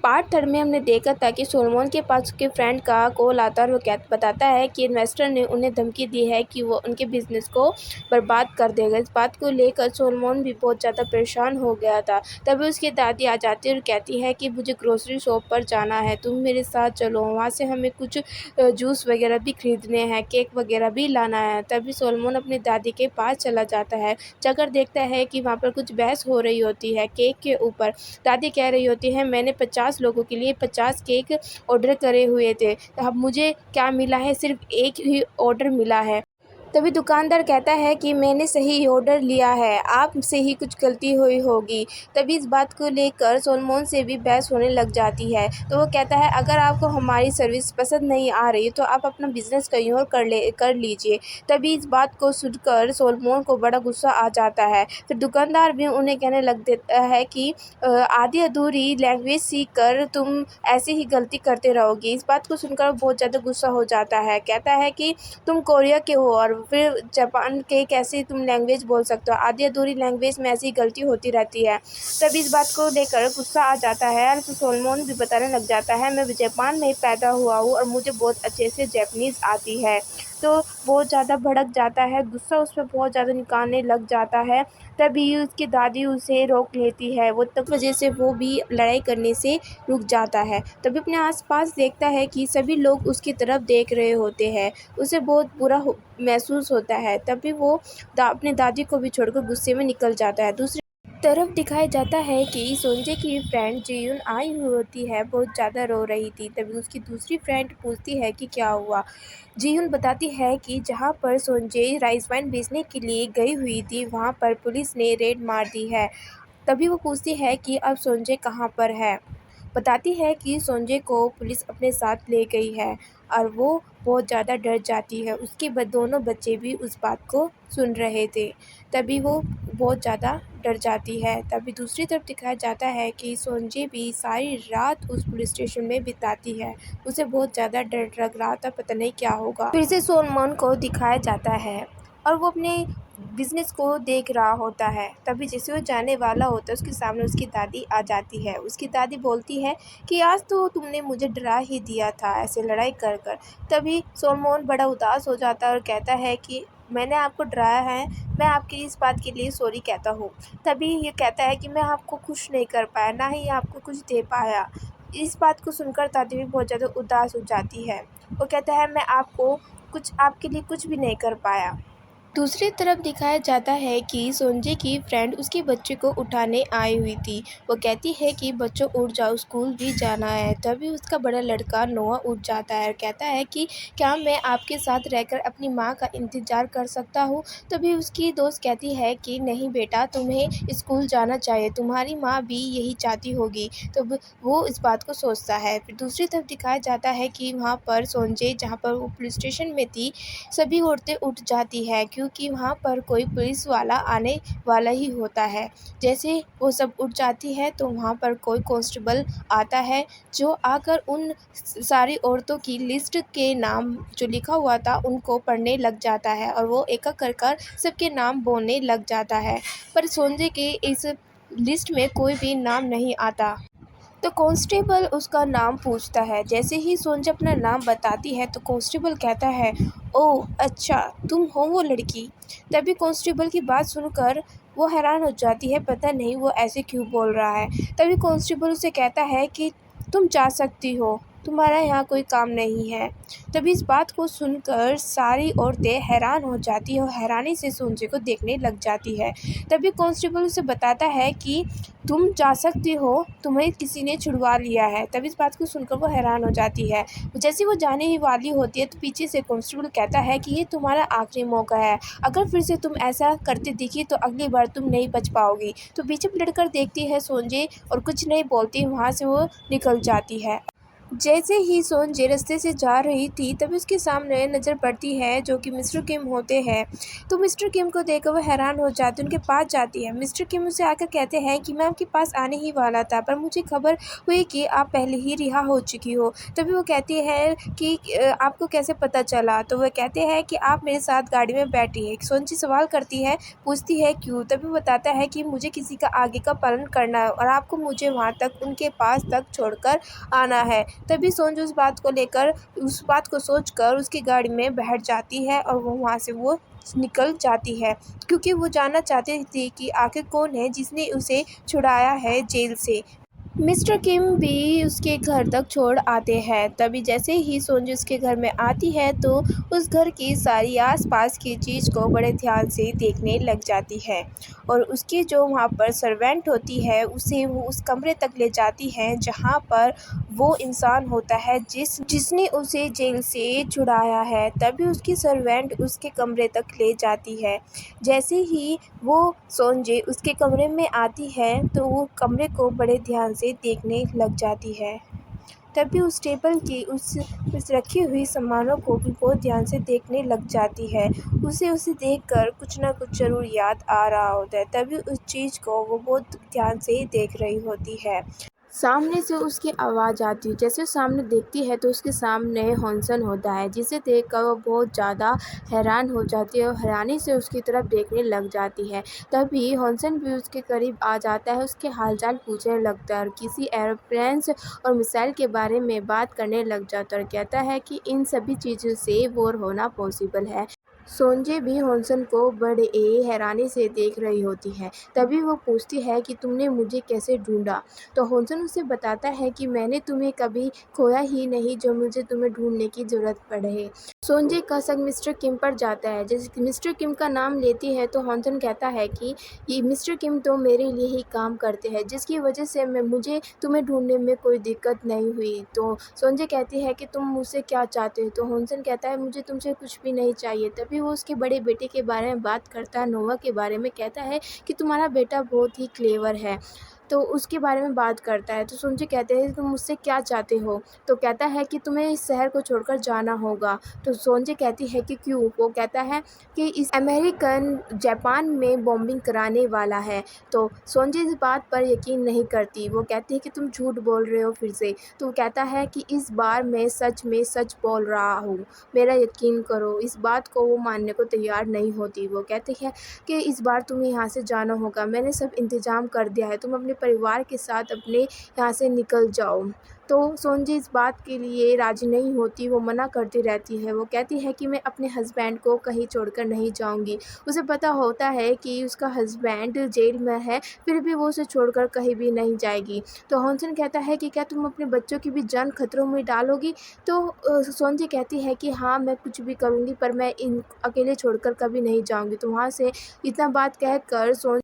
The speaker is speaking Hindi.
पार्ट थर्ड में हमने देखा था कि सोलोमन के पास उसके फ्रेंड का कॉल आता है और वो क्या बताता है कि इन्वेस्टर ने उन्हें धमकी दी है कि वो उनके बिज़नेस को बर्बाद कर देगा। इस बात को लेकर सोलोमन भी बहुत ज़्यादा परेशान हो गया था। तभी उसकी दादी आ जाती है और कहती है कि मुझे ग्रोसरी शॉप पर जाना है, तुम मेरे साथ चलो, वहाँ से हमें कुछ जूस वगैरह भी खरीदने हैं, केक वगैरह भी लाना है। तभी सोलोमन अपनी दादी के पास चला जाता है, जाकर देखता है कि वहाँ पर कुछ बहस हो रही होती है केक के ऊपर। दादी कह रही होती है, मैंने 50 लोगों के लिए 50 केक ऑर्डर करे हुए थे, अब मुझे क्या मिला है, सिर्फ एक ही ऑर्डर मिला है। तभी दुकानदार कहता है कि मैंने सही ऑर्डर लिया है, आपसे ही कुछ गलती हुई होगी। तभी इस बात को लेकर सोलोमन से भी बहस होने लग जाती है। तो वो कहता है, अगर आपको हमारी सर्विस पसंद नहीं आ रही तो आप अपना बिज़नेस कहीं और कर लीजिए। तभी इस बात को सुनकर सोलोमन को बड़ा गुस्सा आ जाता है। फिर दुकानदार भी उन्हें कहने लग देता है कि आधी अधूरी लैंग्वेज सीख कर तुम ऐसे ही गलती करते रहोगी। इस बात को सुनकर बहुत ज़्यादा गुस्सा हो जाता है, कहता है कि तुम कोरिया के हो और फिर जापान के कैसे तुम लैंग्वेज बोल सकते हो, आधी अधूरी लैंग्वेज में ऐसी गलती होती रहती है। तभी इस बात को लेकर गुस्सा आ जाता है और फिर सोलोमन भी बताने लग जाता है, मैं जापान में पैदा हुआ हूँ और मुझे बहुत अच्छे से जापानीज़ आती है। तो बहुत ज़्यादा भड़क जाता है, गुस्सा उस पर बहुत ज़्यादा निकालने लग जाता है। तभी उसकी दादी उसे रोक लेती है, वो तब वजह से वो भी लड़ाई करने से रुक जाता है। तभी अपने आसपास देखता है कि सभी लोग उसकी तरफ देख रहे होते हैं, उसे बहुत बुरा महसूस होता है। तभी वो अपनी दादी को भी छोड़कर गुस्से में निकल जाता है। दूसरी तरफ दिखाया जाता है कि सोंजे की फ्रेंड जियुन आई हुई होती है, बहुत ज़्यादा रो रही थी। तभी उसकी दूसरी फ्रेंड पूछती है कि क्या हुआ। जियुन बताती है कि जहाँ पर सोंजे राइस वाइन बेचने के लिए गई हुई थी, वहाँ पर पुलिस ने रेड मार दी है। तभी वो पूछती है कि अब सोंजे कहाँ पर है। बताती है कि सोंजे को पुलिस अपने साथ ले गई है और वो बहुत ज़्यादा डर जाती है। उसके दोनों बच्चे भी उस बात को सुन रहे थे। तभी वो बहुत ज़्यादा डर जाती है। तभी दूसरी तरफ दिखाया जाता है कि सोंजे भी सारी रात उस पुलिस स्टेशन में बिताती है। उसे बहुत ज़्यादा डर लग रहा था, पता नहीं क्या होगा। फिर से सोलोमन को दिखाया जाता है और वो अपने बिज़नेस को देख रहा होता है। तभी जैसे वो जाने वाला होता है, उसके सामने उसकी दादी आ जाती है। उसकी दादी बोलती है कि आज तो तुमने मुझे डरा ही दिया था ऐसे लड़ाई कर कर। तभी सोलोमन बड़ा उदास हो जाता है और कहता है कि मैंने आपको डराया है, मैं आपकी इस बात के लिए सॉरी कहता हूँ। तभी ये कहता है कि मैं आपको खुश नहीं कर पाया, ना ही आपको कुछ दे पाया। इस बात को सुनकर दादी भी बहुत ज़्यादा उदास हो जाती है। वो कहता है, मैं आपके लिए कुछ भी नहीं कर पाया। दूसरी तरफ दिखाया जाता है कि सोंजे की फ्रेंड उसके बच्चे को उठाने आई हुई थी। वो कहती है कि बच्चों उठ जाओ, स्कूल भी जाना है। तभी उसका बड़ा लड़का नोआ उठ जाता है और कहता है कि क्या मैं आपके साथ रहकर अपनी माँ का इंतज़ार कर सकता हूँ। तभी उसकी दोस्त कहती है कि नहीं बेटा, तुम्हें स्कूल जाना चाहिए, तुम्हारी माँ भी यही चाहती होगी। तो वो इस बात को सोचता है। फिर दूसरी तरफ दिखाया जाता है कि वहाँ पर सोंजे जहाँ पर वो पुलिस स्टेशन में थी, सभी औरतें उठ जाती है क्योंकि वहाँ पर कोई पुलिस वाला आने वाला ही होता है। जैसे वो सब उठ जाती है तो वहाँ पर कोई कांस्टेबल आता है, जो आकर उन सारी औरतों की लिस्ट के नाम जो लिखा हुआ था उनको पढ़ने लग जाता है और वो एक एक कर कर सबके नाम बोलने लग जाता है। पर सोंजे के इस लिस्ट में कोई भी नाम नहीं आता। तो कांस्टेबल उसका नाम पूछता है। जैसे ही सोंजा अपना नाम बताती है तो कांस्टेबल कहता है, ओह अच्छा, तुम हो वो लड़की। तभी कांस्टेबल की बात सुनकर वो हैरान हो जाती है, पता नहीं वो ऐसे क्यों बोल रहा है। तभी कांस्टेबल उसे कहता है कि तुम जा सकती हो, तुम्हारा यहाँ कोई काम नहीं है। तभी इस बात को सुनकर सारी औरतें हैरान हो जाती है और हैरानी से सोंजे को देखने लग जाती है। तभी कांस्टेबल उसे बताता है कि तुम जा सकती हो, तुम्हें किसी ने छुड़वा लिया है। तभी इस बात को सुनकर वो हैरान हो जाती है। जैसे वो जाने ही वाली होती है तो पीछे से कांस्टेबल कहता है कि ये तुम्हारा आखिरी मौका है, अगर फिर से तुम ऐसा करते दिखी तो अगली बार तुम नहीं बच पाओगी। तो पीछे पलट कर देखती है सोंजे और कुछ नहीं बोलती वहाँ से वो निकल जाती है। जैसे ही सोनजी रास्ते से जा रही थी तभी उसके सामने नज़र पड़ती है जो कि मिस्टर किम होते हैं। तो मिस्टर किम को देखकर वो हैरान हो जाती है, उनके पास जाती है। मिस्टर किम उसे आकर कहते हैं कि मैं आपके पास आने ही वाला था, पर मुझे खबर हुई कि आप पहले ही रिहा हो चुकी हो। तभी वो कहती है कि आपको कैसे पता चला? तो वह कहते हैं कि आप मेरे साथ गाड़ी में बैठी है। सोनजी सवाल करती है, पूछती है क्यों? तभी वो बताता है कि मुझे किसी का आगे का पालन करना है और आपको मुझे वहाँ तक, उनके पास तक छोड़कर आना है। तभी सोनू उस बात को सोचकर उसकी गाड़ी में बैठ जाती है और वो वहाँ से वो निकल जाती है, क्योंकि वो जानना चाहती थी कि आखिर कौन है जिसने उसे छुड़ाया है जेल से। मिस्टर किम भी उसके घर तक छोड़ आते हैं। तभी जैसे ही सोनू उसके घर में आती है तो उस घर की सारी आसपास की चीज़ को बड़े ध्यान से देखने लग जाती है और उसकी जो वहाँ पर सर्वेंट होती है उसे वो उस कमरे तक ले जाती है जहाँ पर वो इंसान होता है जिसने उसे जेल से छुड़ाया है। तभी उसकी सर्वेंट उसके कमरे तक ले जाती है। जैसे ही वो सोनजे उसके कमरे में आती है तो वो कमरे को बड़े ध्यान से देखने लग जाती है। तभी उस टेबल की उस रखी हुई सामानों को भी बहुत ध्यान से देखने लग जाती है। उसे देखकर कुछ ना कुछ ज़रूर याद आ रहा होता है। तभी उस चीज़ को वो बहुत ध्यान से देख रही होती है। सामने से उसकी आवाज़ आती है। जैसे वो सामने देखती है तो उसके सामने हॉनसन होता है, जिसे देखकर वो बहुत ज़्यादा हैरान हो जाती है और हैरानी से उसकी तरफ देखने लग जाती है। तभी हॉनसन भी उसके करीब आ जाता है, उसके हालचाल पूछने लगता है और किसी एरोप्लेन्स और मिसाइल के बारे में बात करने लग जाता है और कहता है कि इन सभी चीज़ों से वॉर होना पॉसिबल है। सोनजे भी हॉनसन को बड़े हैरानी से देख रही होती है। तभी वो पूछती है कि तुमने मुझे कैसे ढूँढा? तो हॉनसन उसे बताता है कि मैंने तुम्हें कभी खोया ही नहीं जो मुझे तुम्हें ढूँढने की ज़रूरत पड़े। सोनजे का शक मिस्टर किम पर जाता है। जैसे कि मिस्टर किम का नाम लेती है तो हॉनसन कहता है कि ये मिस्टर किम तो मेरे लिए ही काम करते हैं, जिसकी वजह से मुझे तुम्हें ढूँढने में कोई दिक्कत नहीं हुई। तो सोनजे कहती है कि तुम मुझसे क्या चाहते हो? तो हॉनसन कहता है मुझे तुमसे कुछ भी नहीं चाहिए। तभी वो उसके बड़े बेटे के बारे में बात करता है, नोवा के बारे में कहता है कि तुम्हारा बेटा बहुत ही क्लेवर है। तो उसके बारे में बात करता है। तो सोनजे कहते हैं तुम मुझसे क्या चाहते हो? तो कहता है कि तुम्हें इस शहर को छोड़कर जाना होगा। तो सोनजे कहती है कि क्यों? वो कहता है कि इस अमेरिकन जापान में बॉम्बिंग कराने वाला है। तो सोनजे इस बात पर यकीन नहीं करती। वो कहती है कि तुम झूठ बोल रहे हो फिर से। तो वो कहता है कि इस बार मैं सच में सच बोल रहा हूँ, मेरा यकीन करो। इस बात को वो मानने को तैयार नहीं होती। वो कहती है कि इस बार तुम्हें यहाँ से जाना होगा, मैंने सब इंतज़ाम कर दिया है, तुम अपने परिवार के साथ अपने यहाँ से निकल जाओ। तो सोनजी इस बात के लिए राज़ी नहीं होती, वो मना करती रहती है। वो कहती है कि मैं अपने हस्बैंड को कहीं छोड़कर नहीं जाऊँगी। उसे पता होता है कि उसका हस्बैंड जेल में है, फिर भी वो उसे छोड़कर कहीं भी नहीं जाएगी। तो हॉनसन कहता है कि क्या तुम अपने बच्चों की भी जान खतरों में डालोगी? तो सोनजी कहती है कि हाँ, मैं कुछ भी करूँगी पर मैं इन अकेले छोड़कर कभी नहीं जाऊँगी। तो वहाँ से इतना बात कहकर सोन